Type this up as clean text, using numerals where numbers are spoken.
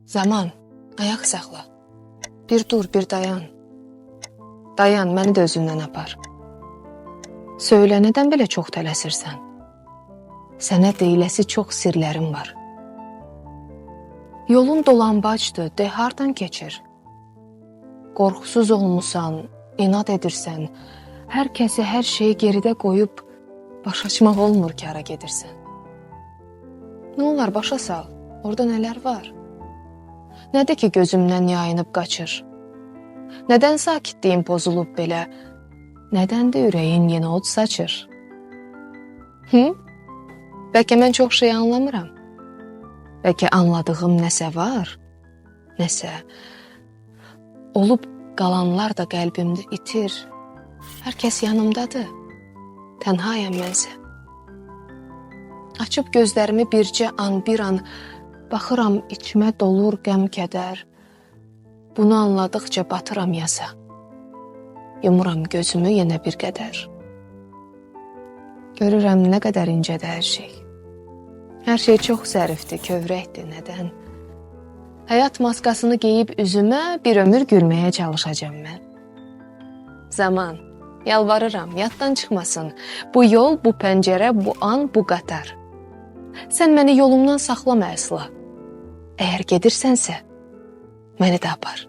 Zaman, ayaq saxla. Bir dur, bir dayan. Dayan, məni də özündən apar. Söylə, nədən belə çox tələsirsən? Sənə deyiləsi çox sirlərim var. Yolun dolambacdır, de hardan keçir? Qorxusuz olmusan, inad edirsən, hər kəsi, hər şeyi geridə qoyub, baş açmaq olmur ki, hara gedirsən. Nə olar, başa sal, orada nələr var? Nədir ki, gözümdən yayınıb qaçır? Nədən sakitliyin pozulub belə? Nədən də ürəyin yenə od saçır? Bəlkə mən çox şey anlamıram. Bəlkə anladığım nəsə var, nəsə. Olub qalanlar da qəlbimdə itir. Hər kəs yanımdadır, tənhayam mənsə. Açıb gözlərimi bircə an, bir an, baxıram içmə dolur qəm-kədər. Bunu anladıqca batıram yasa. Yumuram gözümü yenə bir qədər. Görürəm nə qədər incədir hər şey. Hər şey çox zərifdir, kövrəkdir, nədən? Həyat maskasını geyib üzümə bir ömür gülməyə çalışacağım mən. Zaman, yalvarıram, yaddan çıxmasın. Bu yol, bu pəncərə, bu an, bu qatar. Sən məni yolumdan saxlama əsla. Əgər gedirsənsə, məni də apar.